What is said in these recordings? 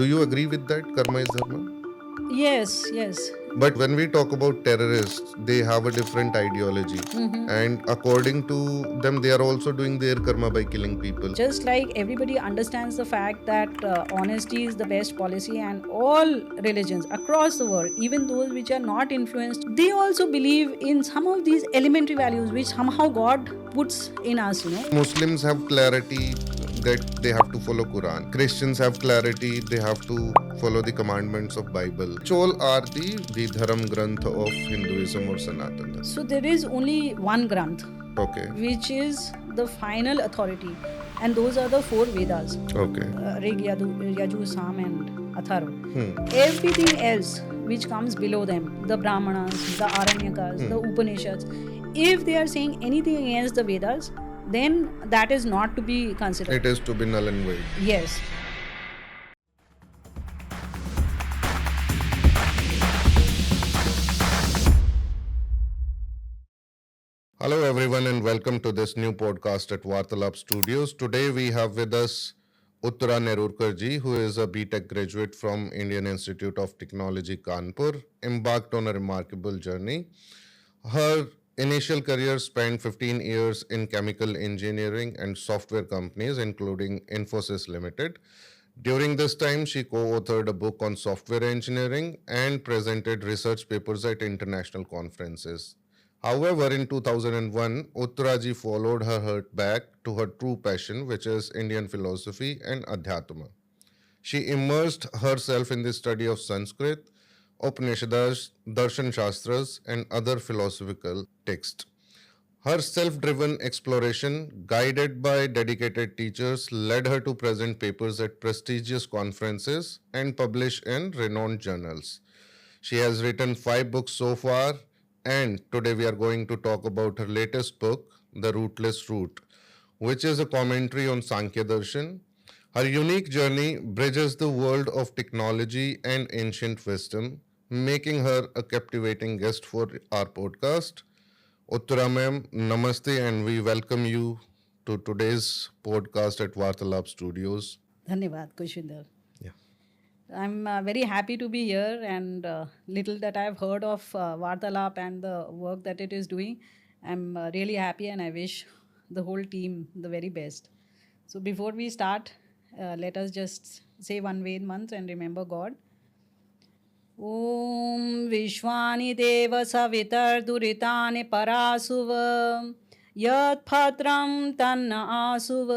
do you agree with that? Karma is dharma. Yes, yes. But when we talk about terrorists, they have a different ideology. Hmm. And according to them, they are also doing their karma by killing people. Just like everybody understands the fact that honesty is the best policy, and all religions across the world, even those which are not influenced, they also believe in some of these elementary values which somehow God puts in us. Muslims have clarity that they have to follow Quran. Christians have clarity they have to follow the commandments of Bible. Which all are the Dharam Granth of Hinduism or Sanatan Dharma. So there is only one Granth, Okay. which is the final authority, and those are the four Vedas: Okay. Rig, Yaju, Sam, and Atharva. Hmm. Everything else which comes below them, the Brahmanas, the Aranyakas, the Upanishads, if they are saying anything against the Vedas, then that is not to be considered. It is to be null and void. Yes. Hello, everyone, and welcome to this new podcast at Vartalap Studios. Today, we have with us Uttara Nerurkar ji, who is a BTech graduate from Indian Institute of Technology, Kanpur, embarked on a remarkable journey. Her initial career spanned 15 years in chemical engineering and software companies, including Infosys Limited. During this time, she co-authored a book on software engineering and presented research papers at international conferences. However, in 2001, Uttaraji followed her heart back to her true passion, which is Indian philosophy and Adhyatma. She immersed herself in the study of Sanskrit, Upanishads, Darshan Shastras, and other philosophical texts. Her self driven exploration, guided by dedicated teachers, led her to present papers at prestigious conferences and publish in renowned journals. She has written 5 books so far, and today we are going to talk about her latest book, The Rootless Route, which is a commentary on Sankhya Darshan. Her unique journey bridges the world of technology and ancient wisdom, making her a captivating guest for our podcast. Uttara ma'am, namaste, and we welcome you to today's podcast at Vartalab Studios. Dhanyavad, Kushvinder. Yeah. I'm very happy to be here, and little that I've heard of Vartalap and the work that it is doing, I'm really happy, and I wish the whole team the very best. So before we start, let us just say one Ved mantra and remember God. ॐ विश्वानि देव सवितर्दुरितानि परासुव यत्भद्रं तन्न आसुव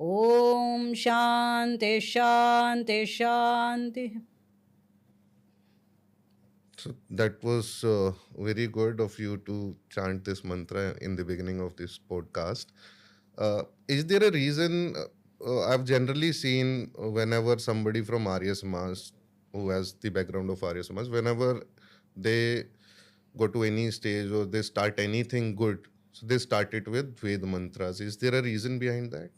ॐ शान्ति शान्ति शान्ति. So that was very good of you to chant this mantra in the beginning of this podcast. Is there a reason? I've generally seen whenever somebody from Arya Samaj, who has the background of Arya Samaj, whenever they go to any stage or they start anything good, so they start it with Ved mantras. Is there a reason behind that?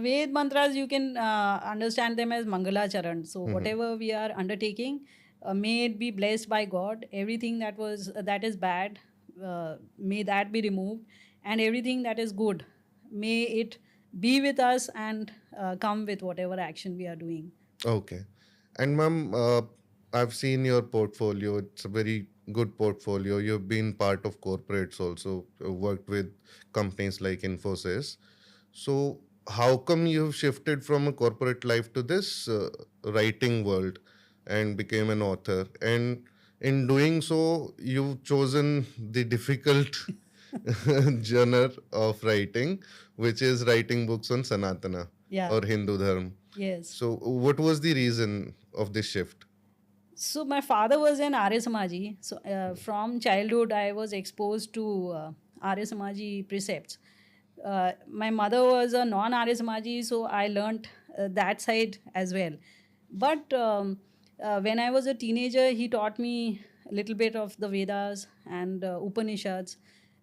Ved mantras, you can understand them as Mangala Charan. So whatever we are undertaking, may it be blessed by God. Everything that is bad, may that be removed, and everything that is good, may it be with us and come with whatever action we are doing. Okay. And ma'am, I've seen your portfolio. It's a very good portfolio. You've been part of corporates also, worked with companies like Infosys. So, how come you've shifted from a corporate life to this writing world and became an author? And in doing so, you've chosen the difficult genre of writing, which is writing books on Sanatana Yeah. or Hindu Dharma. Yes. So, what was the reason of this shift? So my father was an Arya Samaji. So from childhood, I was exposed to Arya Samaji precepts. My mother was a non-Arya Samaji, so I learnt that side as well. But when I was a teenager, he taught me a little bit of the Vedas and Upanishads.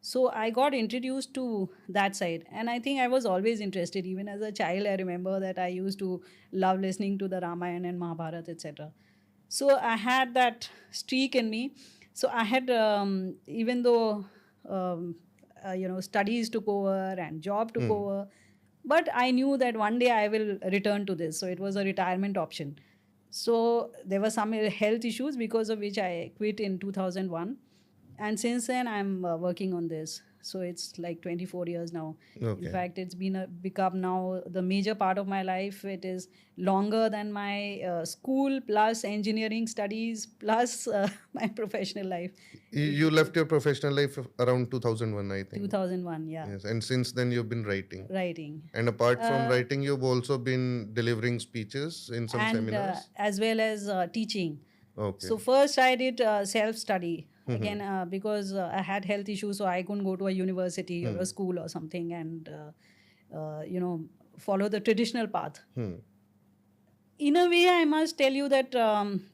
So I got introduced to that side, and I think I was always interested. Even as a child, I remember that I used to love listening to the Ramayana and Mahabharata, etc. So I had that streak in me. So I had, even though studies took over and job took over, But I knew that one day I will return to this. So it was a retirement option. So there were some health issues because of which I quit in 2001. And since then, I'm working on this. So it's like 24 years now. In Okay. fact, it's become now the major part of my life. It is longer than my school plus engineering studies plus my professional life. You left your professional life around 2001, I think. 2001, yeah. Yes, and since then you've been writing. Writing. And apart from writing, you've also been delivering speeches in some And seminars. as well as teaching. Okay. So first I did self-study again because I had health issues, so I couldn't go to a university or a school or something and follow the traditional path. In a way, I must tell you that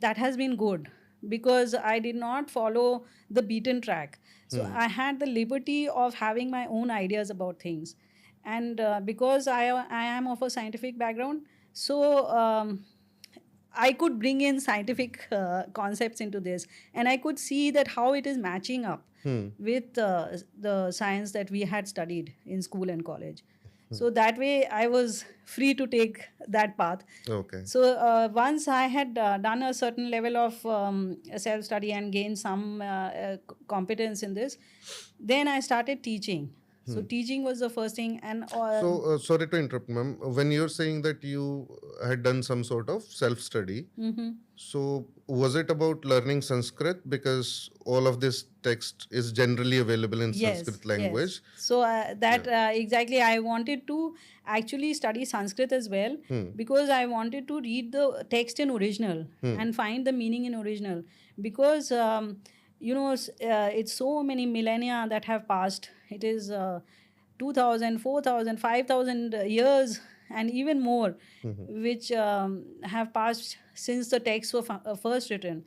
that has been good because I did not follow the beaten track. So I had the liberty of having my own ideas about things, and because I am of a scientific background, so I could bring in scientific concepts into this, and I could see that how it is matching up with the science that we had studied in school and college. So that way, I was free to take that path. Okay. So once I had done a certain level of self study and gained some competence in this, then I started teaching. So teaching was the first thing, and So, sorry to interrupt, ma'am. When you're saying that you had done some sort of self-study, so was it about learning Sanskrit? Because all of this text is generally available in Sanskrit language. So that exactly, I wanted to actually study Sanskrit as well because I wanted to read the text in original and find the meaning in original because it's so many millennia that have passed. It is 2000, 4000, 5000 years and even more which have passed since the texts were first written,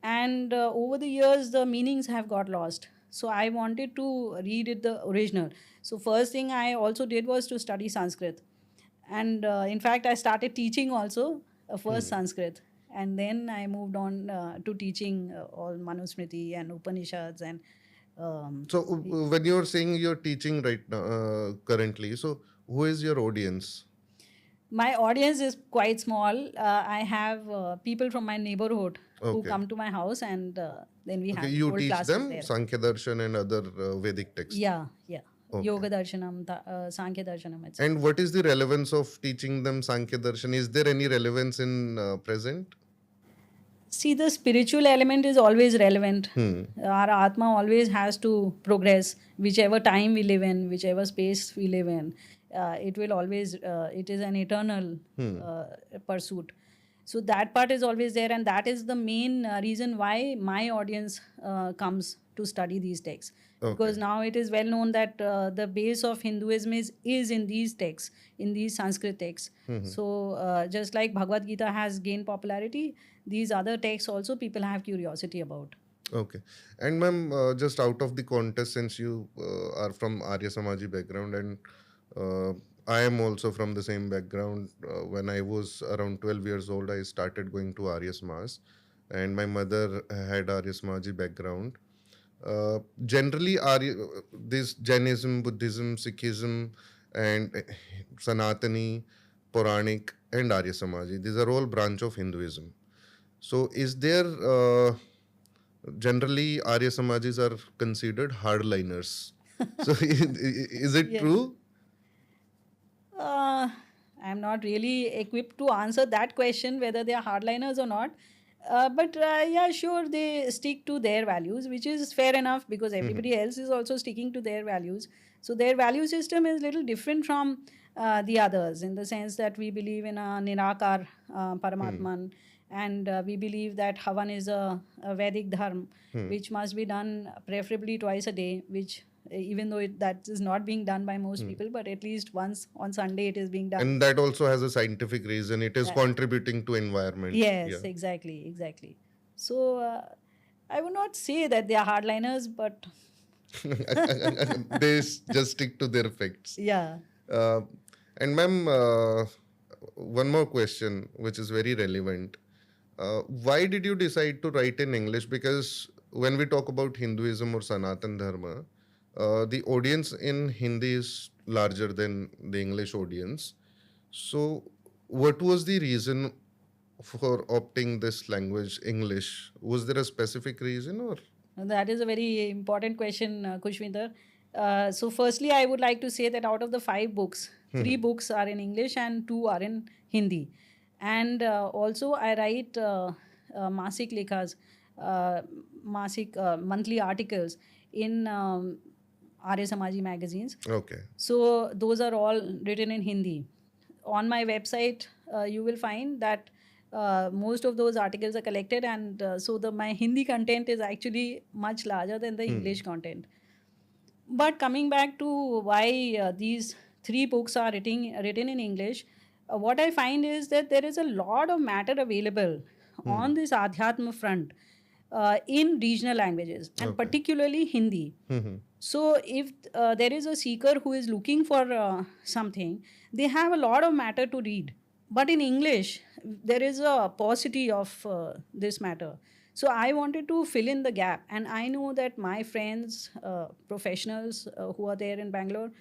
and over the years the meanings have got lost. So I wanted to read it the original. So first thing I also did was to study Sanskrit, and in fact I started teaching also first Sanskrit, and then I moved on to teaching all Manusmriti and Upanishads and So, when you're saying you're teaching right now, currently, so who is your audience? my audience is quite small. I have people from my neighborhood who Okay. come to my house, and then we Okay, have you whole teach classes them there. Sankhya Darshan and other Vedic texts. Yeah. Okay. Yoga Darshanam, Sankhya Darshanam, etc. And what is the relevance of teaching them Sankhya Darshan? Is there any relevance in present? See, the spiritual element is always relevant. Our Atma always has to progress, whichever time we live in, whichever space we live in. It will always, it is an eternal pursuit. So that part is always there, and that is the main reason why my audience comes to study these texts. Because now it is well known that the base of Hinduism is in these texts, in these Sanskrit texts. So just like Bhagavad Gita has gained popularity, these other texts also people have curiosity about. Okay. And ma'am, just out of the contest, since you are from Arya Samaji background and I am also from the same background, when I was around 12 years old, I started going to Arya Samaj, and my mother had Arya Samaji background. Generally, this Jainism, Buddhism, Sikhism, and Sanatani, Puranic, and Arya Samaji, these are all branch of Hinduism. So, is there generally Arya Samajis are considered hardliners? So, is it true? I'm not really equipped to answer that question whether they are hardliners or not. But yeah, sure, they stick to their values, which is fair enough because everybody else is also sticking to their values. So their value system is little different from the others in the sense that we believe in a Nirakar Paramatman, and we believe that Havan is a Vedic dharma, which must be done preferably twice a day, which even though that is not being done by most people, but at least once on Sunday it is being done. And that also has a scientific reason. It is contributing to environment. Yes, exactly. So I would not say that they are hardliners, but They just stick to their facts. yeah. And ma'am, one more question, which is very relevant. Why did you decide to write in English? Because when we talk about Hinduism or Sanatan Dharma, the audience in Hindi is larger than the English audience. So, what was the reason for opting this language, English? Was there a specific reason or? That is a very important question, Kushvinder. So, firstly, I would like to say that out of the 5 books, 3 books are in English and 2 are in Hindi. And also, I write Masik Lekhas, monthly articles in Arya Samaji magazines. Okay. So, those are all written in Hindi. On my website, you will find that most of those articles are collected, and so my Hindi content is actually much larger than the English content. But coming back to why these 3 books are written in English, what I find is that there is a lot of matter available on this Adhyatma front in regional languages, and Okay. particularly Hindi. So, if there is a seeker who is looking for something, they have a lot of matter to read. But in English, there is a paucity of this matter. So, I wanted to fill in the gap. And I know that my friends, professionals who are there in Bangalore,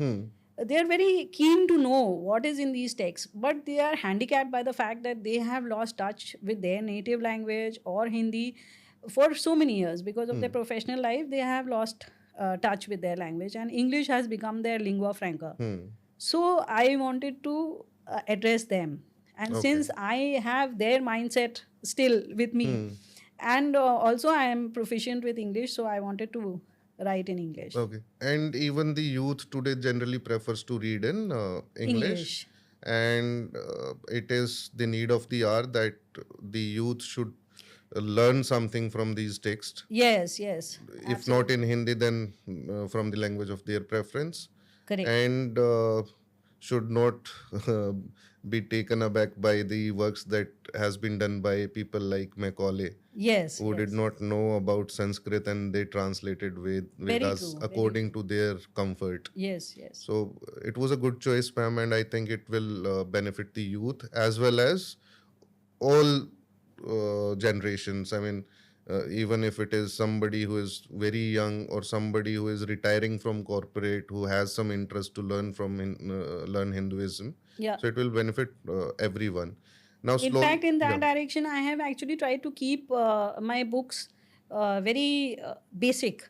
they are very keen to know what is in these texts, but they are handicapped by the fact that they have lost touch with their native language or Hindi for so many years. Because of their professional life, they have lost touch with their language, and English has become their lingua franca. So I wanted to address them. And Okay. since I have their mindset still with me, and also I am proficient with English, so I wanted to write in English. Okay. And even the youth today generally prefers to read in English. And it is the need of the hour that the youth should learn something from these texts. Yes, yes. If not in Hindi, then from the language of their preference. Correct. And should not be taken aback by the works that has been done by people like Macaulay, Yes. who did yes. not know about Sanskrit and they translated with Very us true, very according to their comfort. Yes, yes. So it was a good choice, ma'am, and I think it will benefit the youth as well as all generations. I mean, even if it is somebody who is very young or somebody who is retiring from corporate who has some interest to learn learn Hinduism, Yeah. so it will benefit everyone. Now, In fact, in that direction, I have actually tried to keep my books very basic.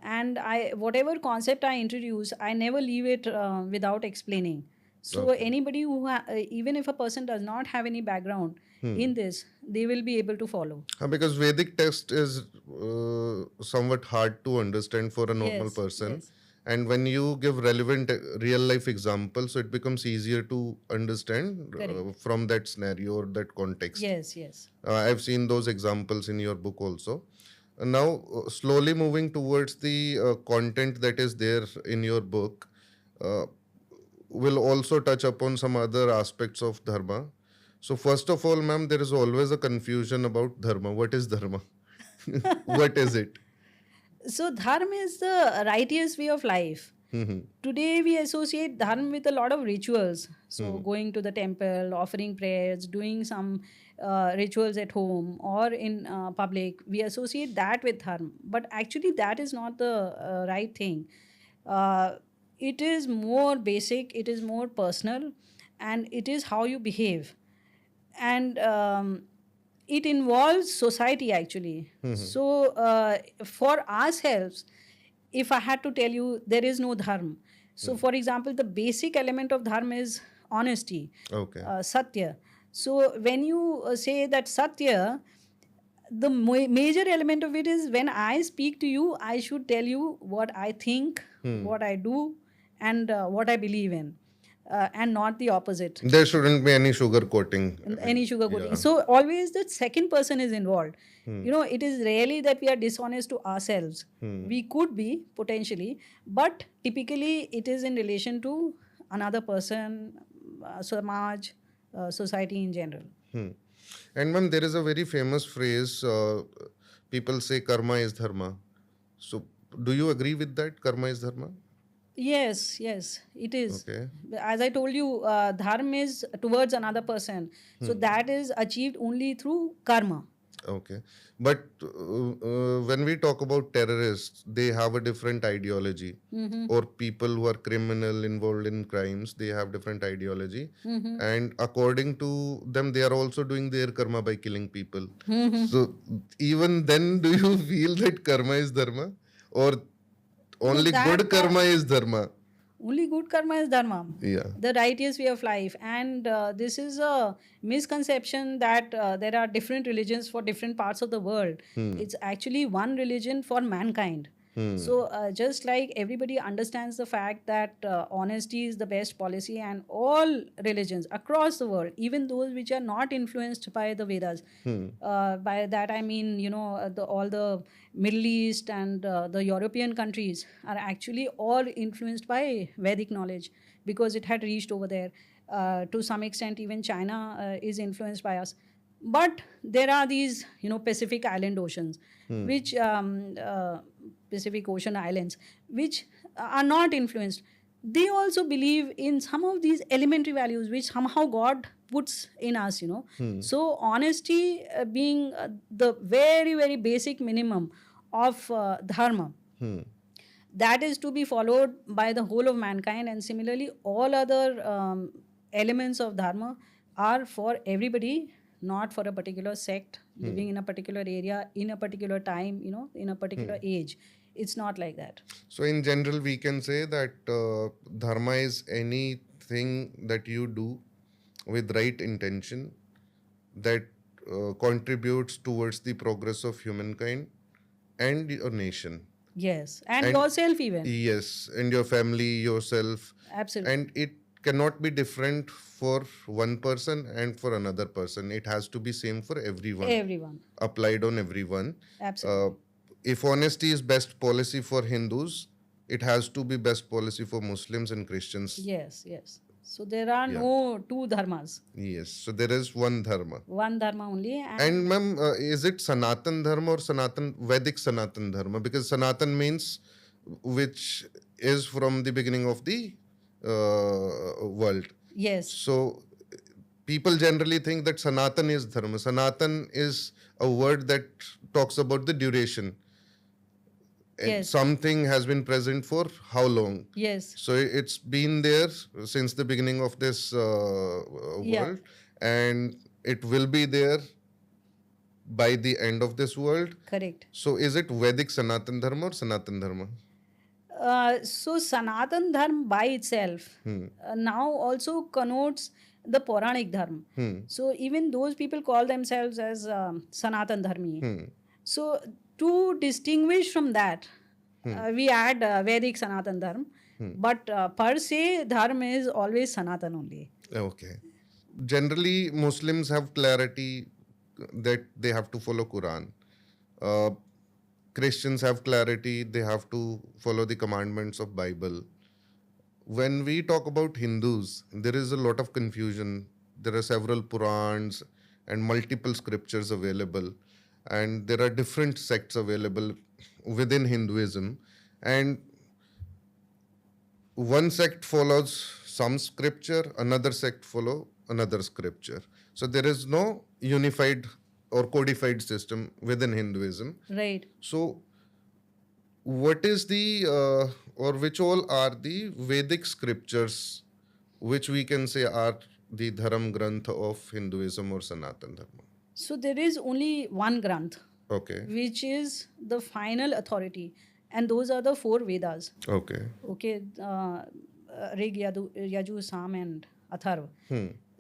And whatever concept I introduce, I never leave it without explaining. So anybody who even if a person does not have any background in this, they will be able to follow. Because Vedic text is somewhat hard to understand for a normal Yes, person. yes. And when you give relevant real life examples, so it becomes easier to understand from that scenario or that context. Yes, yes. I've seen those examples in your book also. Now, slowly moving towards the content that is there in your book, will also touch upon some other aspects of dharma. So, first of all, ma'am, there is always a confusion about dharma. What is dharma? What is it? So dharma is the righteous way of life. Today we associate dharma with a lot of rituals. So going to the temple, offering prayers, doing some rituals at home or in public, we associate that with dharma. But actually that is not the right thing. It is more basic, it is more personal, and it is how you behave. And it involves society actually. So for ourselves, if I had to tell you, there is no dharma. So for example, the basic element of dharma is honesty, Okay. satya. So when you say that satya, the major element of it is when I speak to you, I should tell you what I think, what I do, and what I believe in. And not the opposite. There shouldn't be any sugar coating. Any sugarcoating. So always the second person is involved. It is rarely that we are dishonest to ourselves. We could be potentially, but typically it is in relation to another person, samaj, society in general. And ma'am, there is a very famous phrase, people say karma is dharma. So, do you agree with that? Karma is dharma? Yes, yes, it is. Okay. As I told you, dharma is towards another person. So that is achieved only through karma. Okay. But when we talk about terrorists, they have a different ideology. Mm-hmm. Or people who are criminal involved in crimes, they have different ideology. Mm-hmm. And according to them, they are also doing their karma by killing people. Mm-hmm. So even then, do you feel that karma is dharma? Or No, only that good karma is dharma? only good karma is dharma, Yeah. the righteous way of life. And this is a misconception that there are different religions for different parts of the world. It's actually one religion for mankind. So just like everybody understands the fact that honesty is the best policy, and all religions across the world, even those which are not influenced by the Vedas, by that I mean, all the Middle East and the European countries are actually all influenced by Vedic knowledge, because it had reached over there. To some extent, even China is influenced by us. But there are these, Pacific Island oceans, which Pacific Ocean islands, which are not influenced. They also believe in some of these elementary values which somehow God puts in us. So honesty being the very, very basic minimum of dharma, that is to be followed by the whole of mankind. And similarly, all other elements of dharma are for everybody, not for a particular sect living in a particular area, in a particular time, in a particular age. It's not like that. So, in general, we can say that dharma is anything that you do with right intention that contributes towards the progress of humankind and your nation. Yes. And And yourself, even. yes, and your family, yourself. Absolutely. And it cannot be different for one person and for another person. It has to be same for everyone, Everyone. applied on everyone. Absolutely. If honesty is best policy for Hindus, it has to be best policy for Muslims and Christians. Yes, yes. So there are Yeah. no two dharmas, Yes. So there is one dharma. one dharma only. And ma'am, is it Sanatan Dharma or Sanatan Vedic Sanatan Dharma? Because Sanatan means which is from the beginning of the world. Yes, So people generally think that Sanatan is Dharma. Sanatan is a word that talks about the duration. And Yes. something has been present for how long? yes, So it's been there since the beginning of this Yeah. world, and it will be there by the end of this world. correct. So is it Vedic Sanatan Dharma or Sanatan Dharma? So Sanatan Dharma by itself now also connotes the Puranic Dharma. So even those people call themselves as Sanatan Dharmi. So to distinguish from that, we add Vedic Sanatan Dharma. But per se, Dharma is always Sanatan only. Okay. Generally, Muslims have clarity that they have to follow Quran. Uh, Christians have clarity they have to follow the commandments of Bible. When we talk about Hindus, there is a lot of confusion. There are several Purans and multiple scriptures available, and there are different sects available within Hinduism. And one sect follows some scripture, another sect follow another scripture. So there is no unified or codified system within Hinduism. Right. So what is the or which all are the Vedic scriptures which we can say are the Dharam Granth of Hinduism or Sanatan Dharma? So there is only one Granth, Okay. which is the final authority, and those are the four Vedas. Okay. Okay, Rig, Yaju, Sam, and Atharva.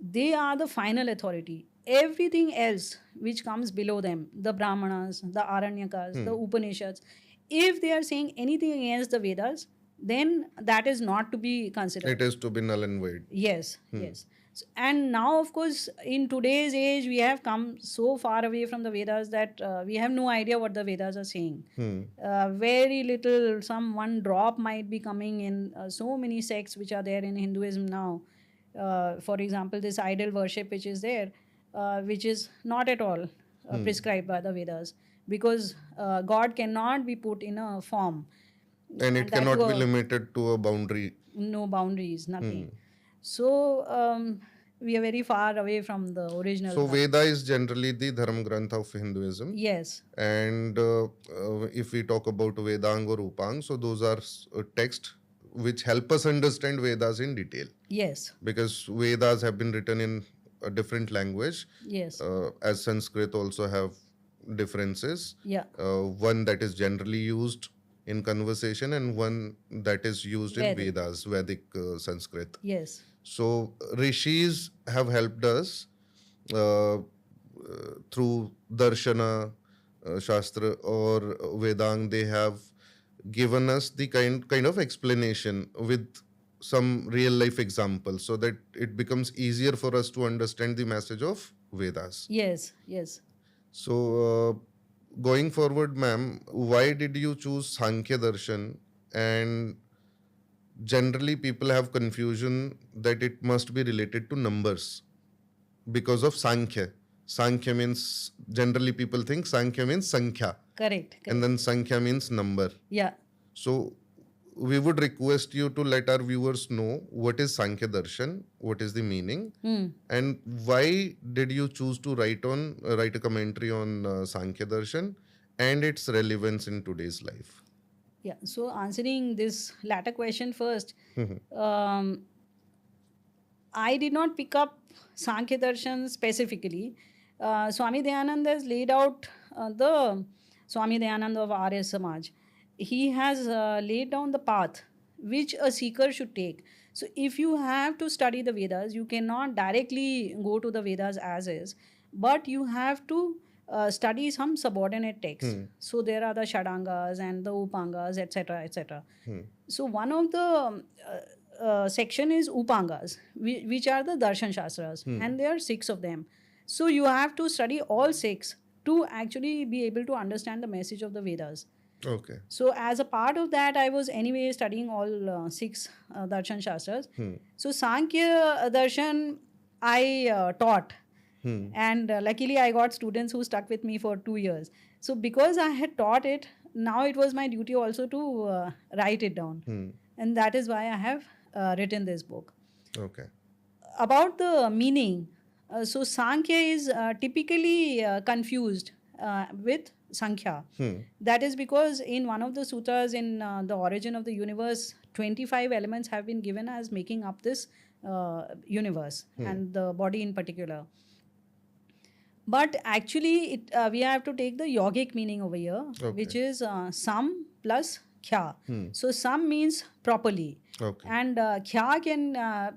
They are the final authority. Everything else which comes below them, the Brahmanas, the Aranyakas, the Upanishads, if they are saying anything against the Vedas, then that is not to be considered. It is to be null and void. Yes, yes. So, and now, of course, in today's age, we have come so far away from the Vedas that we have no idea what the Vedas are saying. Very little, some one drop might be coming in so many sects which are there in Hinduism now. For example, this idol worship which is there, which is not at all prescribed by the Vedas, because God cannot be put in a form. And it that cannot too be limited to a boundary. no boundaries, nothing. So we are very far away from the original. So Veda is generally the Dharma Granth of Hinduism. Yes, And if we talk about Vedang or Upang, so those are texts which help us understand Vedas in detail. yes, Because Vedas have been written in a different language, yes, as Sanskrit also have differences. yeah, One that is generally used in conversation and one that is used in Vedic. Vedas, Vedic Sanskrit. yes, So rishis have helped us uh, through darshana, shastra or Vedang. They have given us the kind of explanation with some real life examples, so that it becomes easier for us to understand the message of Vedas. yes, yes. So, going forward, ma'am, why did you choose Sankhya Darshan? And generally, people have confusion that it must be related to numbers because of Sankhya. Sankhya means, generally, people think Sankhya means Sankhya, Correct. and then Sankhya means number. Yeah. So, we would request you to let our viewers know what is Sankhya Darshan, what is the meaning, and why did you choose to write a commentary on Sankhya Darshan and its relevance in today's life. Yeah. So answering this latter question first, um, I did not pick up Sankhya Darshan specifically. Swami Dayananda has laid out the Swami Dayananda of Arya Samaj. He has laid down the path which a seeker should take. So, if you have to study the Vedas, you cannot directly go to the Vedas as is, but you have to study some subordinate texts. So, there are the Shadangas and the Upangas, etc., etc. So, one of the section is Upangas, which are the Darshan Shastras, and there are 6 of them. So, you have to study all 6 to actually be able to understand the message of the Vedas. Okay. So, as a part of that, I was anyway studying all 6 Darshan Shastras. So, Sankhya Darshan I taught. And luckily, I got students who stuck with me for 2 years. So, because I had taught it, now it was my duty also to write it down. And that is why I have written this book. Okay. About the meaning, so Sankhya is typically confused with Sankhya. That is because in one of the sutras in the origin of the universe, 25 elements have been given as making up this universe and the body in particular. But actually, we have to take the yogic meaning over here, which is sam plus kya. So, sam means properly. Okay. And kya can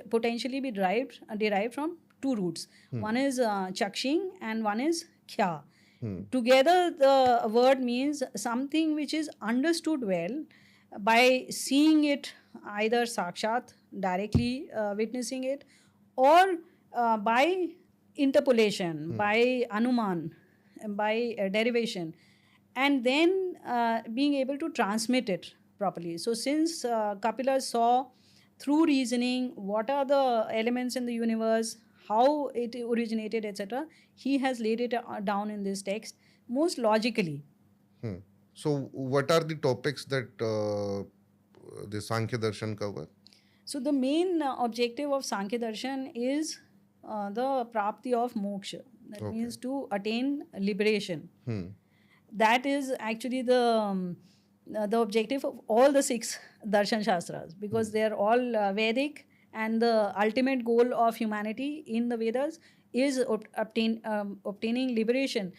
potentially be derived from 2 roots. One is chakshing and one is kya. Together, the word means something which is understood well by seeing it either sakshat, directly witnessing it, or by interpolation, by anuman, by derivation, and then being able to transmit it properly. So, since Kapila saw through reasoning what are the elements in the universe, how it originated, etc., he has laid it down in this text most logically. So, what are the topics that the Sankhya Darshan cover? So, the main objective of Sankhya Darshan is the prapti of moksha. That means to attain liberation. That is actually the objective of all the 6 Darshan Shastras, because they are all Vedic, and the ultimate goal of humanity in the Vedas is obtaining liberation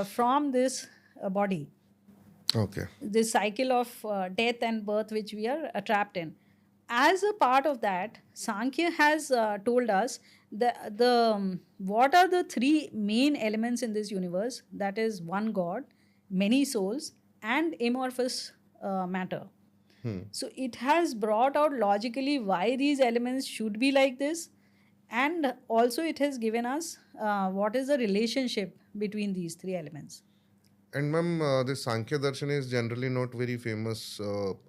from this body. Okay. This cycle of death and birth which we are trapped in. As a part of that, Sankhya has told us what are the 3 main elements in this universe, that is one God, many souls, and amorphous matter. So it has brought out logically why these elements should be like this, and also it has given us what is the relationship between these 3 elements. And ma'am, this Sankhya Darshan is generally not very famous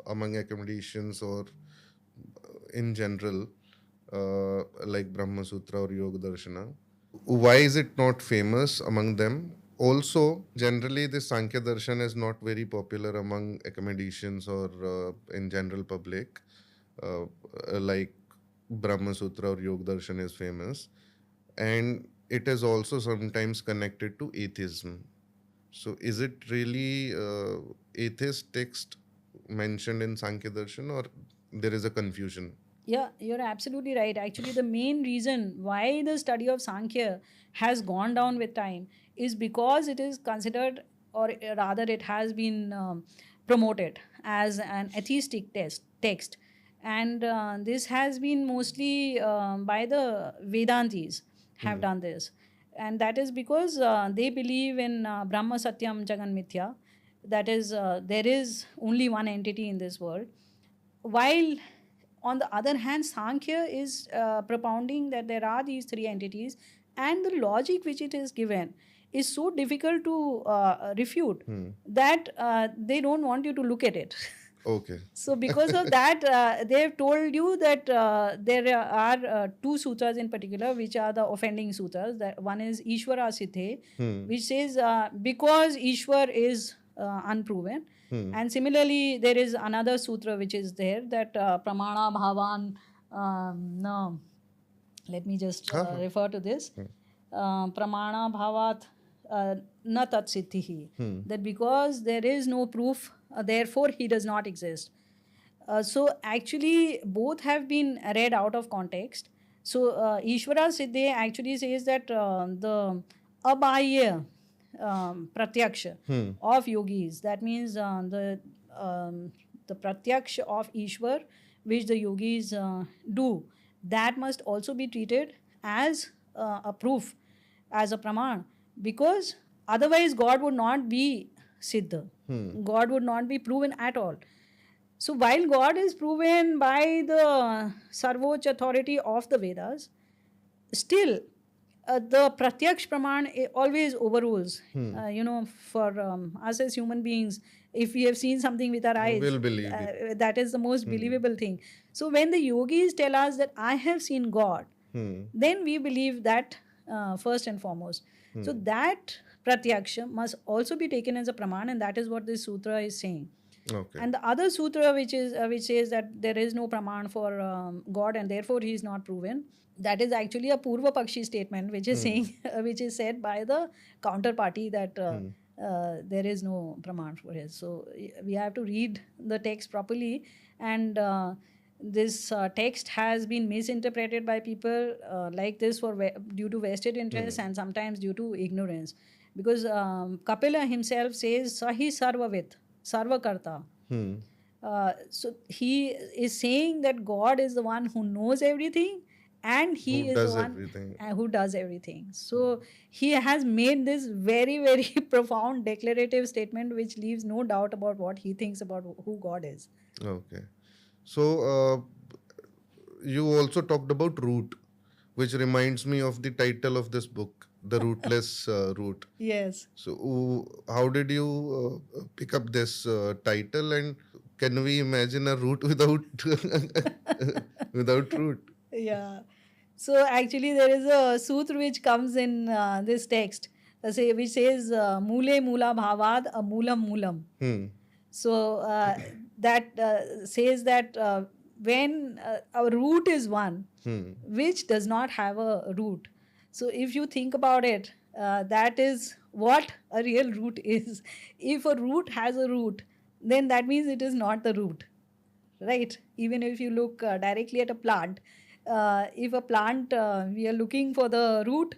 among academicians or in general, like Brahma Sutra or Yoga Darshana. Why is it not famous among them? Also, generally, this Sankhya Darshan is not very popular among academicians or in general public. Like Brahma Sutra or Yoga Darshan is famous, and it is also sometimes connected to atheism. So, is it really atheist text mentioned in Sankhya Darshan, or there is a confusion? Yeah, you're absolutely right. Actually, the main reason why the study of Sankhya has gone down with time is because it is considered, or rather, it has been promoted as an atheistic text. And this has been mostly by the Vedantis have done this. And that is because they believe in Brahma Satyam Jagan Mithya. That is, there is only one entity in this world, while on the other hand, Sankhya is propounding that there are these three entities, and the logic which it is given is so difficult to refute that they don't want you to look at it. Okay. So, because of that, they've told you that there are two sutras in particular which are the offending sutras. That one is Ishvara Siddhe, which says because Ishwar is unproven. And similarly, there is another sutra which is there that Pramana Bhavan. No, let me just refer to this. Pramana Bhavat na tat siddhihi. That because there is no proof, therefore he does not exist. So actually, both have been read out of context. So Ishvara Siddhe actually says that the abhaya pratyaksha of yogis, that means the pratyaksha of Ishwar, which the yogis do, that must also be treated as a proof, as a praman, because otherwise God would not be siddha. God would not be proven at all. So while God is proven by the Sarvoch authority of the Vedas, still the pratyaksh praman always overrules. For us as human beings, if we have seen something with our eyes, We'll believe it. that is the most believable thing. So when the yogis tell us that I have seen God, then we believe that first and foremost. So that pratyaksha must also be taken as a praman, and that is what this sutra is saying. Okay. And the other sutra, which says that there is no praman for God and therefore he is not proven, that is actually a Purva Pakshi statement, which is saying, which is said by the counterparty that there is no praman for his. So we have to read the text properly, and this text has been misinterpreted by people like this for due to vested interests and sometimes due to ignorance, because Kapila himself says Sahi Sarvavit, Sarvakarta. So he is saying that God is the one who knows everything, and he Who is does the one everything. who does everything. So he has made this very, very profound declarative statement which leaves no doubt about what he thinks about who God is. Okay. So, you also talked about root, which reminds me of the title of this book, The Rootless Root. Yes. So, how did you pick up this title, and can we imagine a root without without root? Yeah. So actually, there is a sutra which comes in this text, which says "Mule mula bhavad amulam mulam." So that says that when our root is one, which does not have a root. So if you think about it, that is what a real root is. If a root has a root, then that means it is not the root, right? Even if you look directly at a plant, if a plant we are looking for the root,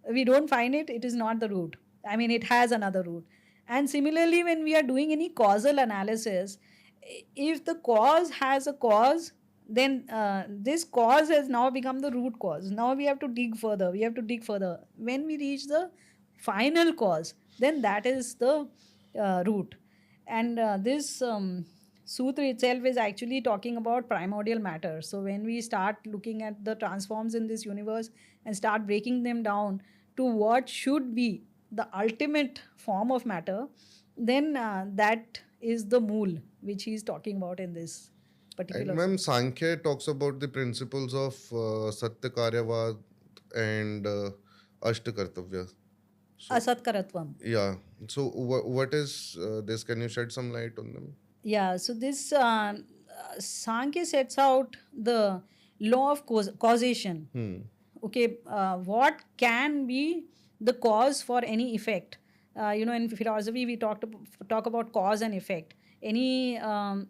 we don't find it, it is not the root. I mean, it has another root. And similarly, when we are doing any causal analysis, if the cause has a cause, then this cause has now become the root cause. Now we have to dig further, we have to dig further. When we reach the final cause, then that is the root. And this sutra itself is actually talking about primordial matter. So when we start looking at the transforms in this universe and start breaking them down to what should be the ultimate form of matter, then that is the mool which he is talking about in this And particular ma'am, Sankhya talks about the principles of Satya Karyavad and Ashtakartavya. So, asatkaratvam. yeah. So, what is this? Can you shed some light on them? Yeah, so this Sankhya sets out the law of causation. Okay, what can be the cause for any effect? In philosophy, we talk about cause and effect. Any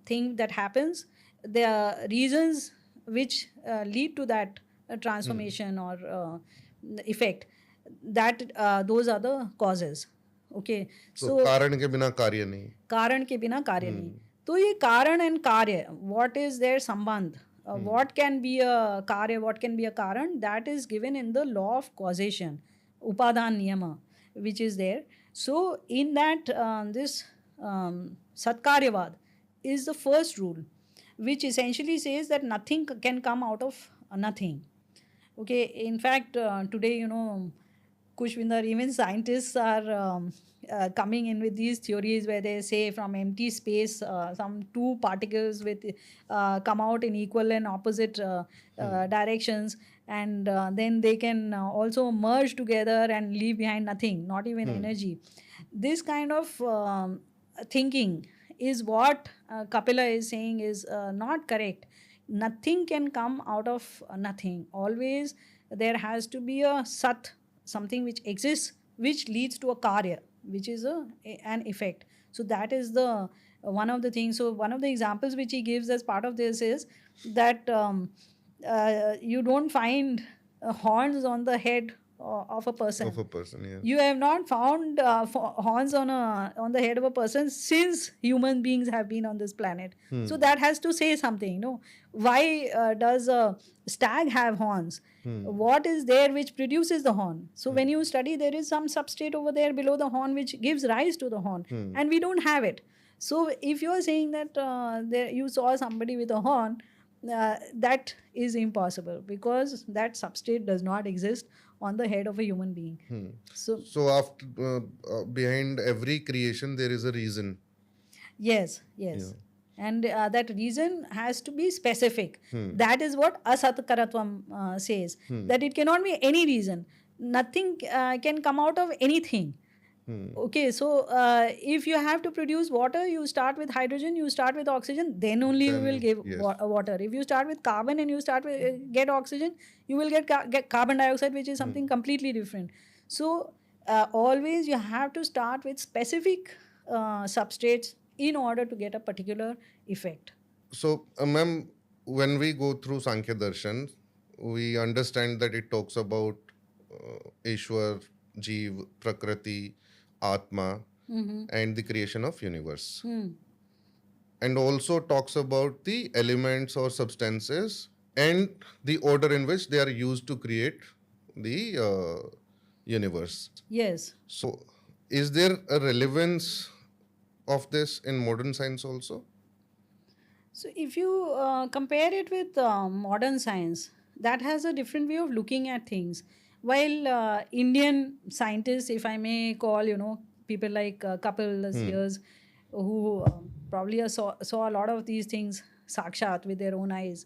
thing that happens, there are reasons which lead to that transformation or effect. That those are the causes. Okay, So so कारण के बिना कार्य नहीं. कारण के बिना कार्य नहीं. तो ये कारण एंड कार्य, व्हाट इज देयर संबंध, what can be a karya, what can be a karan, that is given in the law of causation, upadhan niyama, which is there. So in that, this satkaryavad is the first rule, which essentially says that nothing can come out of nothing. Okay, in fact, today, Kushvinder, even scientists are coming in with these theories where they say from empty space, some two particles with come out in equal and opposite directions, and then they can also merge together and leave behind nothing, not even energy. This kind of thinking is what Kapila is saying is not correct. Nothing can come out of nothing. Always there has to be a sat, something which exists, which leads to a karya, which is an effect. So that is the one of the things. So one of the examples which he gives as part of this is that you don't find horns on the head of a person. Of a person, yeah. You have not found horns on the head of a person since human beings have been on this planet. So that has to say something. Why does a stag have horns? What is there which produces the horn? So when you study, there is some substrate over there below the horn which gives rise to the horn, and we don't have it. So if you are saying that you saw somebody with a horn, that is impossible, because that substrate does not exist on the head of a human being. So after behind every creation there is a reason. Yes. And that reason has to be specific. That is what asatkaratvam says, that it cannot be any reason. Nothing can come out of anything. Okay, so if you have to produce water, you start with hydrogen, you start with oxygen, then only you will give water. If you start with carbon and you start with get oxygen, you will get carbon dioxide, which is something completely different. So always you have to start with specific substrates in order to get a particular effect. So, ma'am, when we go through Sankhya Darshan, we understand that it talks about Ishwar, Jeev, Prakriti, Atma, and the creation of universe. And also talks about the elements or substances and the order in which they are used to create the universe. Yes. So, is there a relevance of this in modern science also? So if you compare it with modern science, that has a different way of looking at things. While Indian scientists, if I may call, people like Kapil Sears, who probably saw a lot of these things sakshat with their own eyes,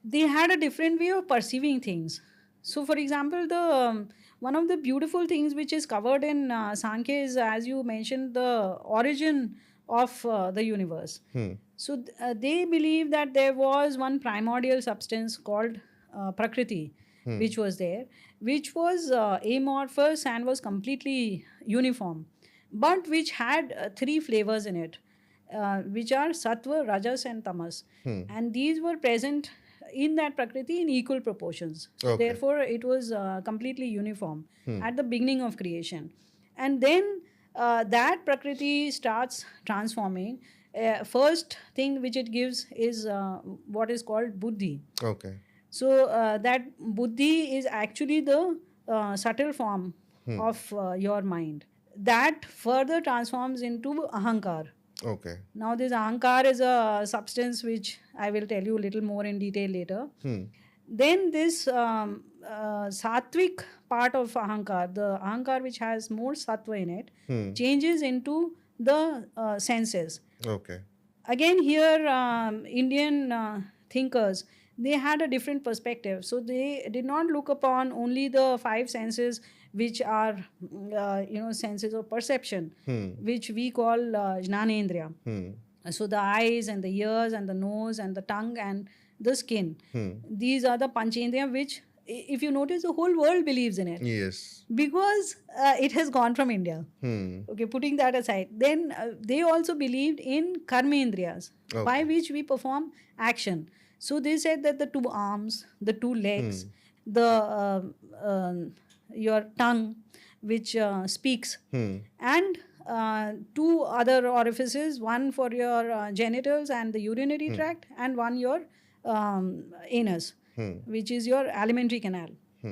they had a different way of perceiving things. So, for example, the one of the beautiful things which is covered in Sankhya is, as you mentioned, the origin of the universe. So they believe that there was one primordial substance called Prakriti, which was there, which was amorphous and was completely uniform, but which had three flavors in it, which are Sattva, Rajas, and Tamas. And these were present in that Prakriti in equal proportions. So therefore, it was completely uniform at the beginning of creation. And then that Prakriti starts transforming. First thing which it gives is what is called Buddhi. Okay. So that Buddhi is actually the subtle form of your mind. That further transforms into Ahankar. Okay. Now this Ahankar is a substance which I will tell you a little more in detail later. Then this sattvic part of Ahankar, the Ahankar which has more sattva in it, changes into the senses. Okay. Again here, Indian thinkers, they had a different perspective. So they did not look upon only the five senses which are, senses of perception, which we call Jnanendriya. So the eyes and the ears and the nose and the tongue and the skin. Hmm. These are the Panchendriya which, if you notice, the whole world believes in it Yes. because it has gone from India. Hmm. Okay, putting that aside, then they also believed in karmendriyas, by Okay. which we perform action. So they said that the two arms, the two legs, the your tongue, which speaks, Hmm. and two other orifices, one for your genitals and the urinary tract, and one your anus, which is your alimentary canal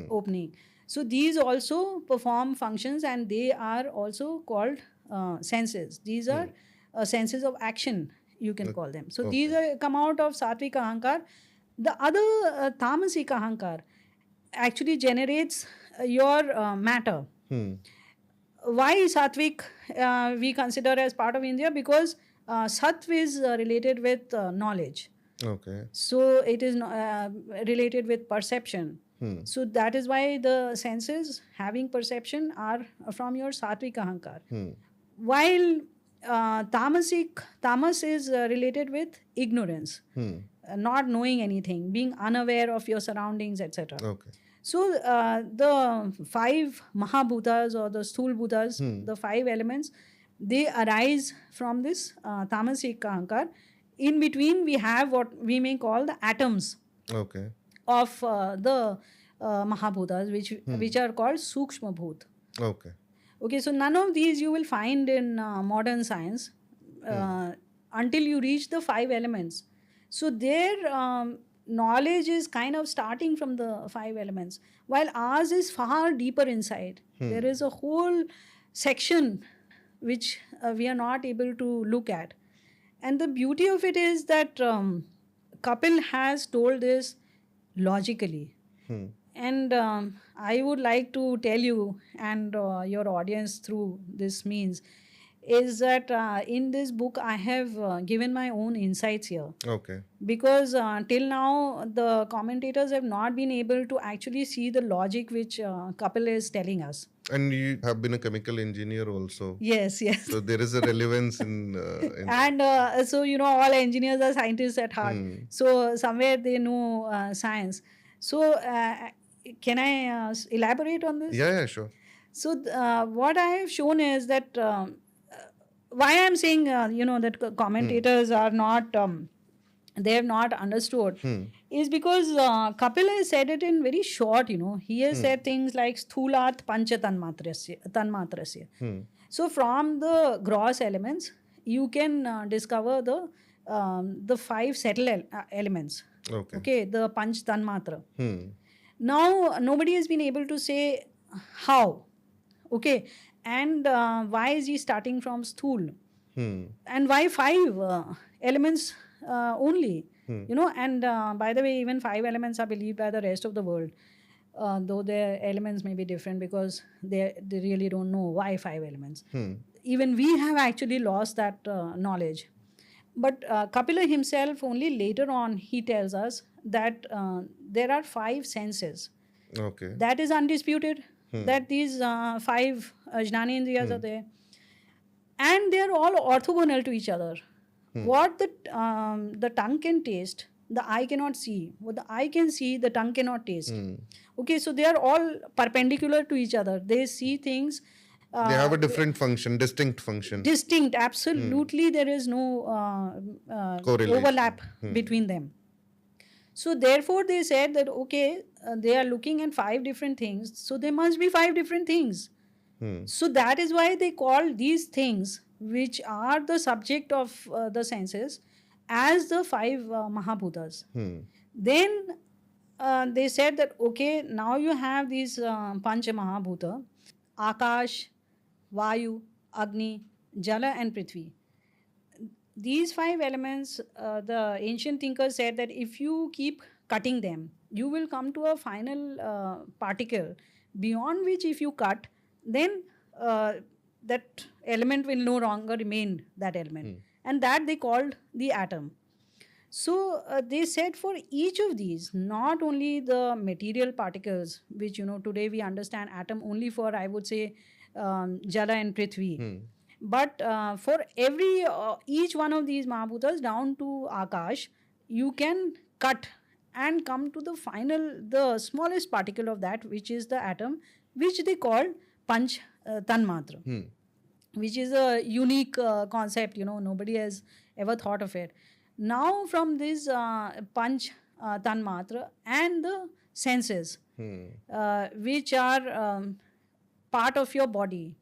opening. So these also perform functions, and they are also called senses. These are senses of action, you can call them. So these Okay. are come out of sattvic ahankar. The other tamasic ahankar actually generates your matter. Hmm. Why sattvic we consider as part of India? Because sattva is related with knowledge. Okay. So it is related with perception. Hmm. So that is why the senses having perception are from your sattvic ahankar. Hmm. While tamas is related with ignorance, not knowing anything, being unaware of your surroundings, etc. Okay. So the five Mahabhutas or the Sthul Bhutas, the five elements, they arise from this tamasic ahankar. In between, we have what we may call the atoms Okay. of the Mahabhutas, which are called Sukshma Bhut. Okay. Okay, so none of these you will find in modern science until you reach the five elements. So their knowledge is kind of starting from the five elements, while ours is far deeper inside. There is a whole section which we are not able to look at. And the beauty of it is that Kapil has told this logically. And I would like to tell you and your audience through this means is that in this book I have given my own insights here, Okay. because till now the commentators have not been able to actually see the logic which Kapil is telling us. And you have been a chemical engineer also. Yes, yes. So there is a relevance in And so all engineers are scientists at heart. So somewhere they know science. So can I elaborate on this? yeah, sure. So what I have shown is that why I'm saying that commentators are not they have not understood is because Kapil has said it in very short. He has said things like sthulat pancha tanmatrasya. So from the gross elements you can discover the five subtle elements. Okay. Okay, the panch tanmatra. Now, Now nobody has been able to say how. Okay, and why is he starting from sthul? And why five elements only? And by the way, even five elements are believed by the rest of the world, though their elements may be different because they really don't know why five elements. Even we have actually lost that knowledge. But Kapila himself, only later on, he tells us that there are five senses. Okay. That is undisputed, that these five Jnanendriyas are there. And they are all orthogonal to each other. What the tongue can taste, the eye cannot see. What the eye can see, the tongue cannot taste. Okay, so they are all perpendicular to each other. They see things they have a different function, distinct function. distinct. Absolutely, there is no Correlation. overlap between them. So therefore, they said that okay, they are looking at five different things, so there must be five different things. So that is why they call these things, which are the subject of the senses, as the five Mahabhutas. Then they said that okay, now you have these Pancha Mahabhuta, Akash, Vayu, Agni, Jala, and Prithvi. These five elements, the ancient thinkers said that if you keep cutting them, you will come to a final particle beyond which, if you cut, then that element will no longer remain that element. And that they called the atom. So they said for each of these, not only the material particles, which today we understand atom only for, I would say, Jala and Prithvi, But for each one of these Mahabhutas down to Akash, you can cut and come to the smallest particle of that, which is the atom, which they call Panch Tanmatra, which is a unique concept. Nobody has ever thought of it. Now from this Panch Tanmatra and the senses, which are part of your body,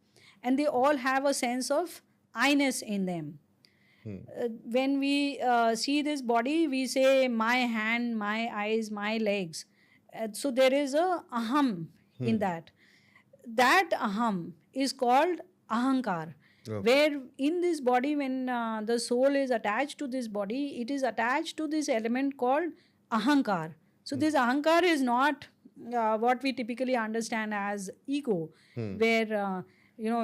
and they all have a sense of I-ness in them. When we see this body, we say my hand, my eyes, my legs. So there is a aham in that. That aham is called ahankar. Where in this body, when the soul is attached to this body, it is attached to this element called ahankar. So this ahankar is not what we typically understand as ego, where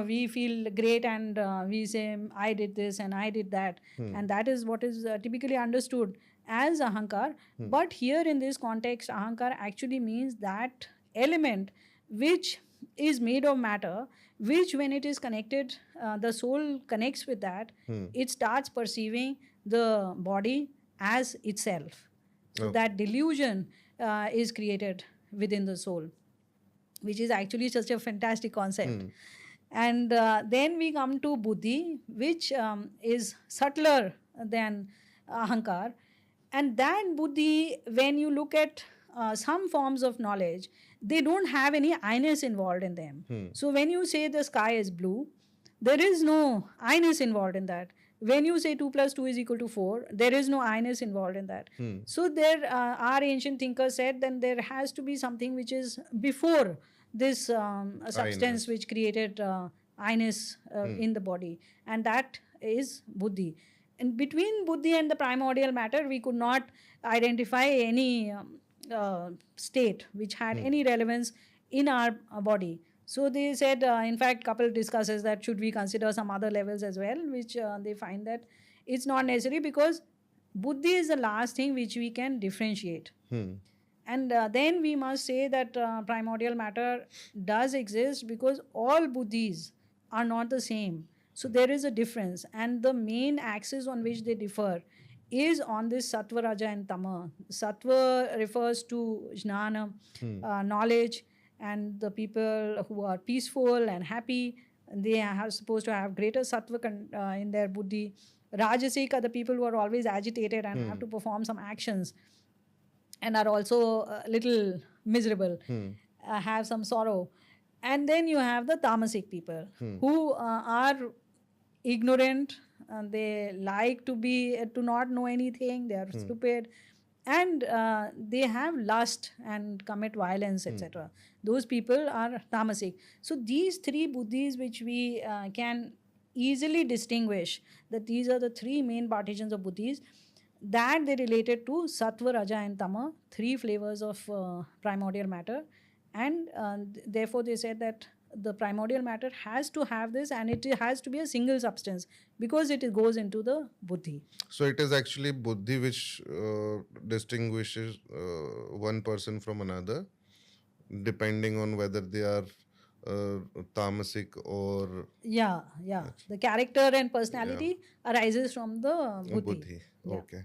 we feel great and we say I did this and I did that, and that is what is typically understood as ahankar. But here in this context, ahankar actually means that element which is made of matter, which when it is connected, the soul connects with that, it starts perceiving the body as itself. So that delusion is created within the soul, which is actually such a fantastic concept. And then we come to buddhi, which is subtler than ahankar. And that buddhi, when you look at some forms of knowledge, they don't have any I-ness involved in them. So when you say the sky is blue, there is no I-ness involved in that. When you say 2 plus 2 is equal to 4, there is no I-ness involved in that. So there, our ancient thinkers said then there has to be something which is before this substance which created I-ness in the body, and that is buddhi. And between buddhi and the primordial matter, we could not identify any state which had any relevance in our body. So they said, in fact, couple discusses that should we consider some other levels as well, which they find that it's not necessary, because buddhi is the last thing which we can differentiate. And then we must say that primordial matter does exist, because all buddhis are not the same. So there is a difference, and the main axis on which they differ is on this sattva, raja and tama. Sattva refers to jnana, knowledge, and the people who are peaceful and happy, they are supposed to have greater sattva in their buddhi. Rajasic are the people who are always agitated and have to perform some actions and are also a little miserable, have some sorrow. And then you have the tamasic people who are ignorant, they like to not know anything, they are stupid, and they have lust and commit violence, etc. Those people are tamasic. So these three buddhis, which we can easily distinguish, that these are the three main partitions of buddhis, that they related to sattva, raja and tama, three flavors of primordial matter. And therefore they said that the primordial matter has to have this, and it has to be a single substance, because it goes into the buddhi. So it is actually buddhi which distinguishes one person from another, depending on whether they are tamasic or Yeah. The character and personality arises from the buddhi. buddhi. Okay.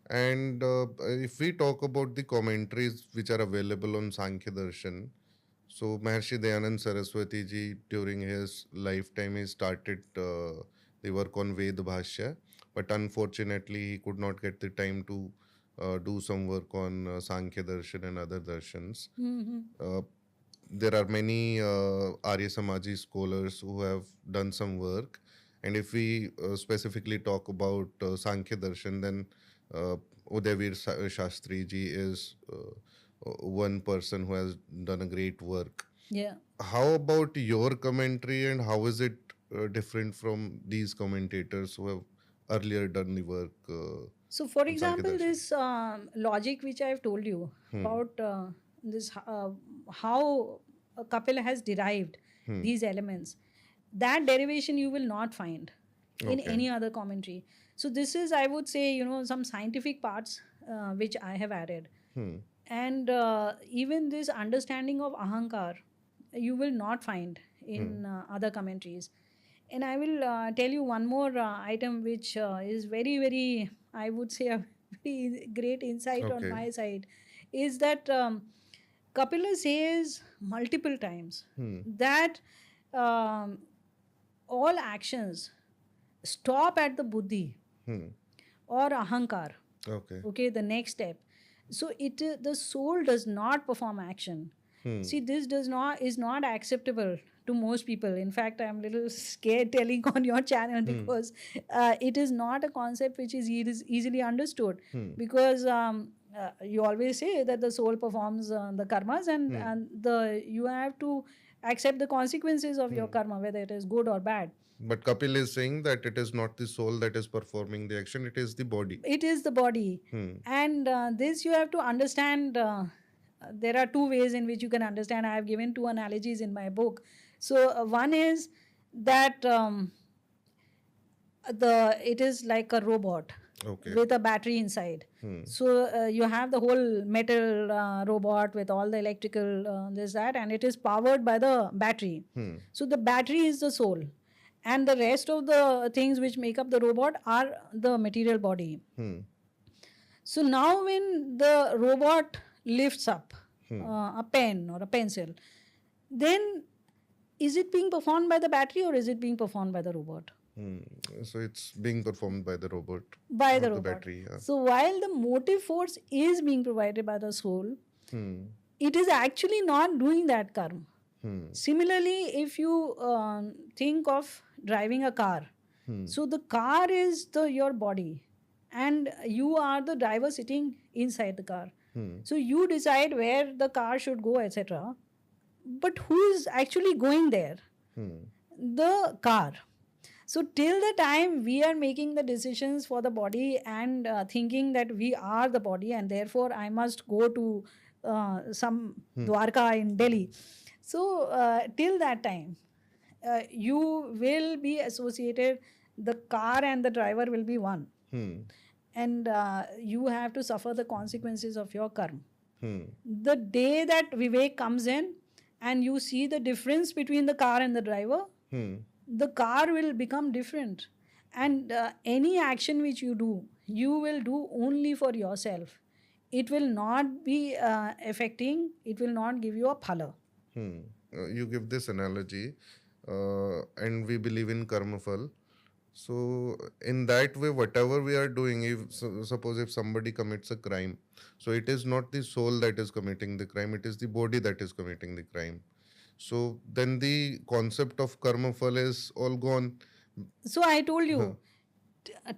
And if we talk about the commentaries which are available on Sankhya Darshan, so Maharshi Dayanand Saraswati ji, during his lifetime, he started the work on Ved Bhashya, but unfortunately he could not get the time to do some work on Sankhya Darshan and other darshans. There are many Arya Samaji scholars who have done some work, and if we specifically talk about Sankhya Darshan, then Udaivir Shastri ji is one person who has done a great work. Yeah. How about your commentary, and how is it different from these commentators who have earlier done the work? So, for on Sankhya example, Darshan? this logic which I have told you about this, how Kapil has derived these elements, that derivation you will not find in any other commentary. So this is, I would say, some scientific parts which I have added. And even this understanding of ahankar, you will not find in other commentaries. And I will tell you one more item which is very, very, I would say, a very great insight on Okay. my side, is that Kapila says multiple times Hmm. that um, all actions stop at the buddhi Hmm. or ahankar. Okay. Okay, the next step. So the soul does not perform action. Hmm. See, this does not is not acceptable to most people. In fact, I'm a little scared telling on your channel because it is not a concept which is easily understood. Because you always say that the soul performs the karmas, and the you have to accept the consequences of your karma, whether it is good or bad. But Kapil is saying that it is not the soul that is performing the action, it is the body. It is the body. And this you have to understand. There are two ways in which you can understand. I have given two analogies in my book. So one is that it is like a robot Okay. with a battery inside. So you have the whole metal robot with all the electrical this that, and it is powered by the battery. So the battery is the soul, and the rest of the things which make up the robot are the material body. So now when the robot lifts up a pen or a pencil, then is it being performed by the battery or is it being performed by the robot? So it's being performed by the robot, By not the the robot. battery. Yeah. So while the motive force is being provided by the soul, it is actually not doing that karma. Similarly, if you think of driving a car, so the car is your body, and you are the driver sitting inside the car. So you decide where the car should go, etc. But who is actually going there? The car. So till the time we are making the decisions for the body and thinking that we are the body and therefore I must go to some Dwarka in Delhi. So till that time, you will be associated. The car and the driver will be one, and you have to suffer the consequences of your karma. The day that Vivek comes in and you see the difference between the car and the driver, the car will become different. And any action which you will do only for yourself. It will not be affecting, it will not give you a phala. You give this analogy, and we believe in karma phal. So in that way, whatever we are doing, if suppose if somebody commits a crime, so it is not the soul that is committing the crime, it is the body that is committing the crime. So then the concept of karma phal is all gone. So I told you,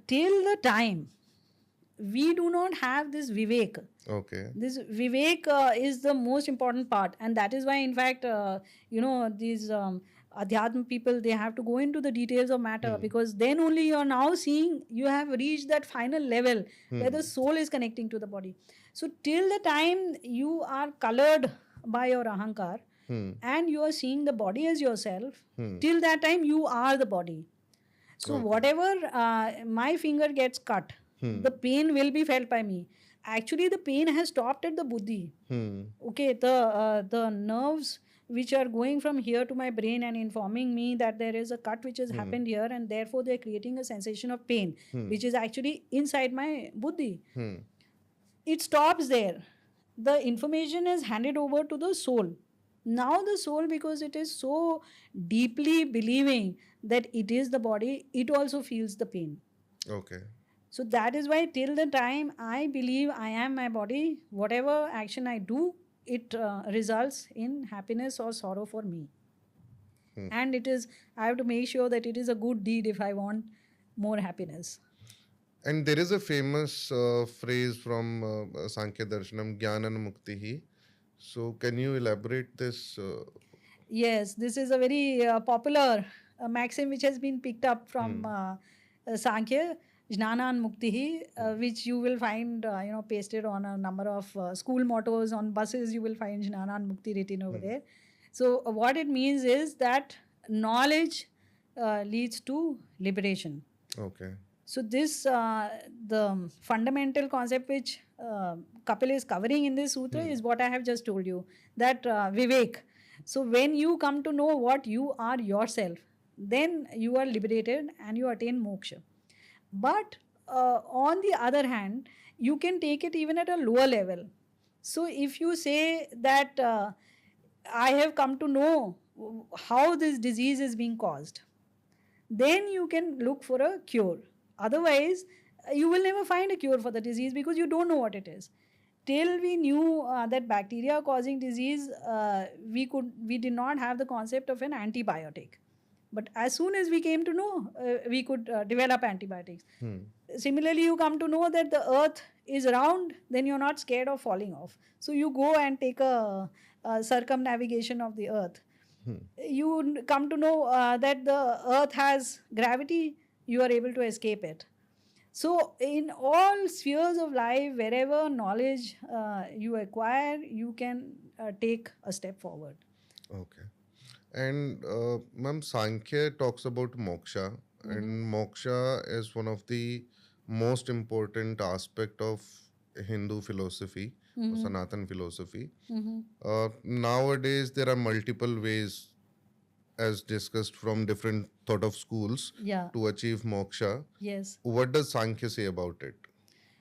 till the time we do not have this Vivek. Okay. This Vivek is the most important part, and that is why, in fact, these Adhyatma people, they have to go into the details of matter, because then only you are now seeing you have reached that final level where the soul is connecting to the body. So till the time you are colored by your ahankar and you are seeing the body as yourself, till that time you are the body. So whatever my finger gets cut, the pain will be felt by me. Actually, the pain has stopped at the buddhi. Okay, the nerves which are going from here to my brain and informing me that there is a cut which has happened here, and therefore they're creating a sensation of pain, which is actually inside my buddhi. It stops there. The information is handed over to the soul. Now the soul, because it is so deeply believing that it is the body, it also feels the pain. Okay. So that is why till the time I believe I am my body, whatever action I do, it results in happiness or sorrow for me. And I have to make sure that it is a good deed if I want more happiness. And there is a famous phrase from Sankhya Darshanam, Jnana Muktihi. So can you elaborate this? Yes, this is a very popular maxim which has been picked up from Sankhya, Jnanan Muktihi, which you will find pasted on a number of school mottos. On buses you will find Jnanan Mukti written over there. So what it means is that knowledge leads to liberation. Okay. So this, the fundamental concept which Kapil is covering in this sutra is what I have just told you, that Vivek. So when you come to know what you are yourself, then you are liberated and you attain moksha. But on the other hand, you can take it even at a lower level. So if you say that I have come to know how this disease is being caused, then you can look for a cure. Otherwise, you will never find a cure for the disease because you don't know what it is. Till we knew that bacteria causing disease, we did not have the concept of an antibiotic. But as soon as we came to know, we could develop antibiotics. Similarly, you come to know that the earth is round, then you're not scared of falling off. So you go and take a circumnavigation of the earth. You come to know that the earth has gravity, you are able to escape it. So, in all spheres of life, wherever knowledge you acquire, you can take a step forward. Okay. And ma'am, Sankhya talks about moksha, and moksha is one of the most important aspect of Hindu philosophy, or Sanatan philosophy. Nowadays, there are multiple ways, as discussed from different thought of schools, Yeah. to achieve moksha. Yes. What does Sankhya say about it?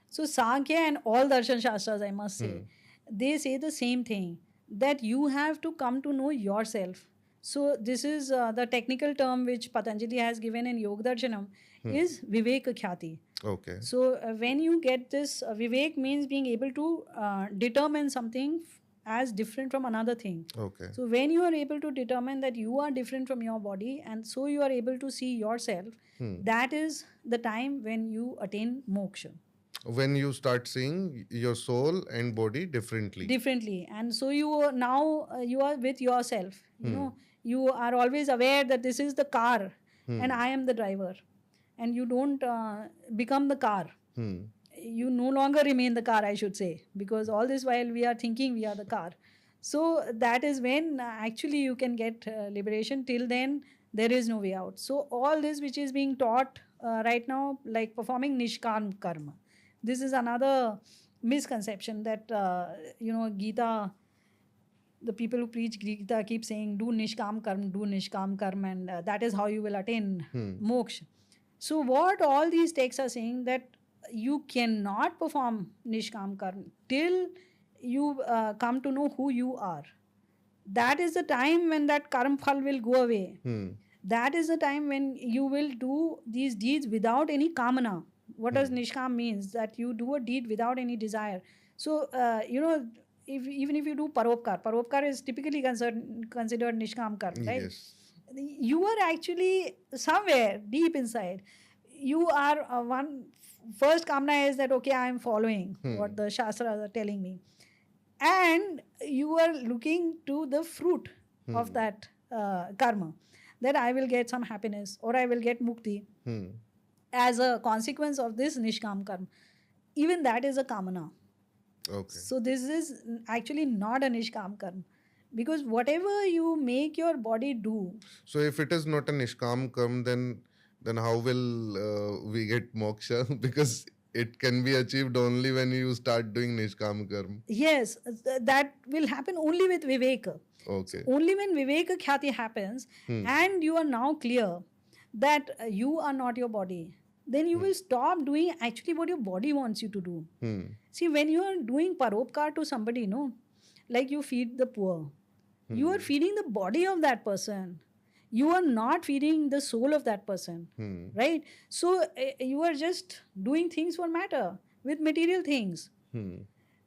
So, Sankhya and all Darshan Shastras, I must say, they say the same thing, that you have to come to know yourself. So, this is the technical term which Patanjali has given in Yoga Darshanam is Vivek Khyati. Okay. So, when you get this, Vivek means being able to determine something as different from another thing. Okay. So, when you are able to determine that you are different from your body and so you are able to see yourself, that is the time when you attain moksha. When you start seeing your soul and body differently. Differently. And so you are now you are with yourself. You know, you are always aware that this is the car and I am the driver. And you don't become the car. You no longer remain the car, I should say, because all this while we are thinking we are the car. So that is when actually you can get liberation. Till then, there is no way out. So all this which is being taught right now, like performing nishkam karma, this is another misconception that Gita, the people who preach Gita keep saying, do nishkam karma, and that is how you will attain moksha. So what all these texts are saying, that you cannot perform nishkam karma till you come to know who you are. That is the time when that karma phal will go away. That is the time when you will do these deeds without any kamana. What does nishkam means? That you do a deed without any desire. So, even if you do paropkar is typically considered nishkam karma, right? Yes. You are actually somewhere deep inside. You are first kamna is that, okay, I am following what the shastras are telling me. And you are looking to the fruit of that karma, that I will get some happiness or I will get mukti as a consequence of this nishkam karma. Even that is a kamana. Okay. So this is actually not a nishkam karma, because whatever you make your body do. So if it is not a nishkam karma, then how will we get moksha? Because it can be achieved only when you start doing nishkam karma. Yes, that will happen only with viveka. Okay. Only when viveka khyati happens and you are now clear that you are not your body, then you will stop doing actually what your body wants you to do. See, when you are doing paropkar to somebody, like you feed the poor, you are feeding the body of that person. You are not feeding the soul of that person, right? So you are just doing things for matter with material things.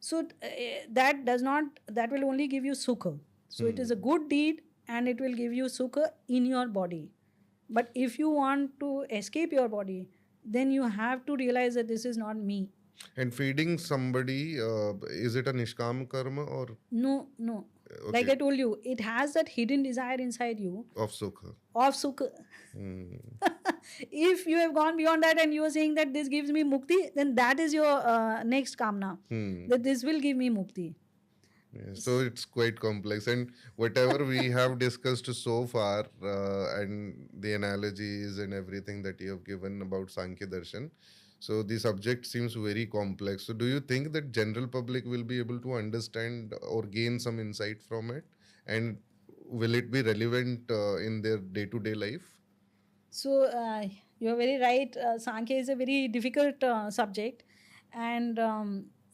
So that will only give you sukha. So it is a good deed and it will give you sukha in your body. But if you want to escape your body, then you have to realize that this is not me. And feeding somebody, is it a nishkam karma or No. Like I told you, it has that hidden desire inside you of sukha? of sukha. If you have gone beyond that and you are saying that this gives me mukti, then that is your next kamna, that this will give me mukti. Yes, so it's quite complex, and whatever we have discussed so far, and the analogies and everything that you have given about Sankhya Darshan, so the subject seems very complex. So do you think that general public will be able to understand or gain some insight from it, and will it be relevant in their day-to-day life? So you're very right. Sankhya is a very difficult subject, and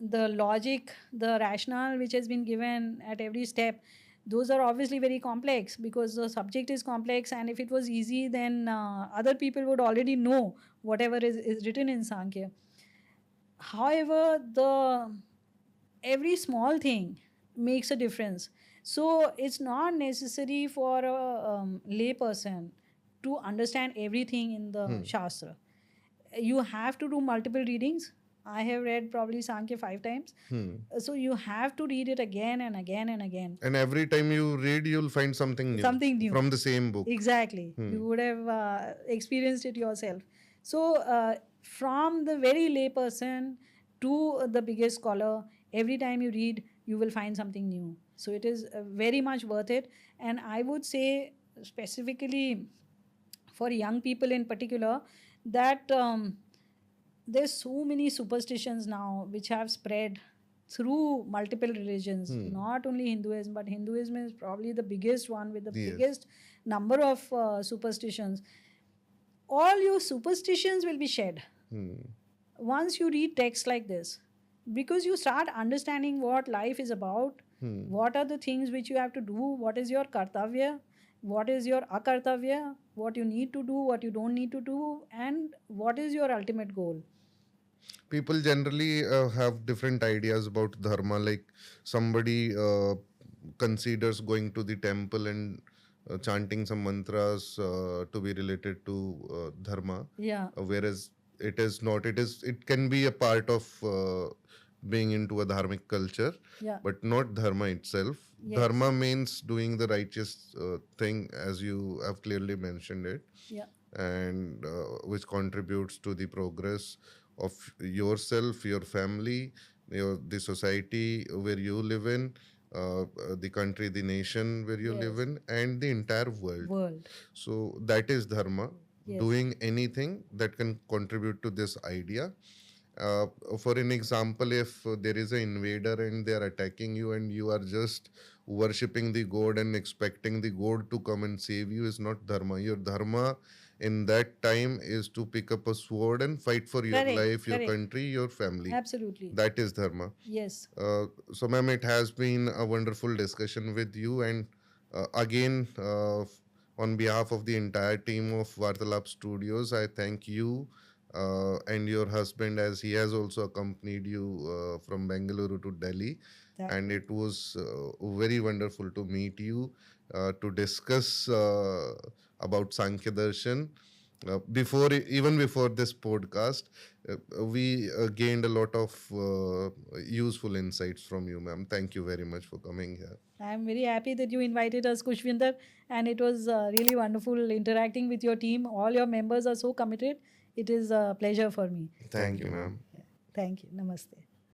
the logic, the rationale which has been given at every step, those are obviously very complex because the subject is complex. And if it was easy, then other people would already know whatever is written in Sankhya. However, the every small thing makes a difference. So it's not necessary for a lay person to understand everything in the Shastra. You have to do multiple readings. I have read probably Sankhya 5 times. So you have to read it again and again and again. And every time you read, you'll find something new Something new. from the same book. Exactly. You would have experienced it yourself. So, from the very lay person to the biggest scholar, every time you read, you will find something new. So, it is very much worth it. And I would say, specifically for young people in particular, that there's so many superstitions now which have spread through multiple religions, not only Hinduism, but Hinduism is probably the biggest one with the biggest number of superstitions. All your superstitions will be shed once you read texts like this, because you start understanding what life is about, what are the things which you have to do, what is your kartavya, what is your akartavya, what you need to do, what you don't need to do, and what is your ultimate goal. People generally have different ideas about dharma. Like somebody considers going to the temple and chanting some mantras to be related to dharma, Yeah. whereas it is not. It can be a part of being into a dharmic culture, Yeah. but not dharma itself. Yes. Dharma means doing the righteous thing, as you have clearly mentioned it, Yeah. and which contributes to the progress of yourself, your family, the society where you live in, the country, the nation where you live in, and the entire world. So that is dharma. Yes. Doing anything that can contribute to this idea. For an example, if there is an invader and they are attacking you and you are just worshipping the god and expecting the god to come and save you, is not dharma. Your dharma in that time is to pick up a sword and fight for your Correct, life, your correct. country, your family. Absolutely. That is dharma. Yes. So, ma'am, it has been a wonderful discussion with you. And again, on behalf of the entire team of Vartalap Studios, I thank you and your husband, as he has also accompanied you from Bengaluru to Delhi. And it was very wonderful to meet you, to discuss about Sankhya Darshan. Even before this podcast, we gained a lot of useful insights from you, ma'am. Thank you very much for coming here. I'm very happy that you invited us, Kushvinder, and it was really wonderful interacting with your team. All your members are so committed. It is a pleasure for me. Thank you, ma'am. Thank you. Namaste.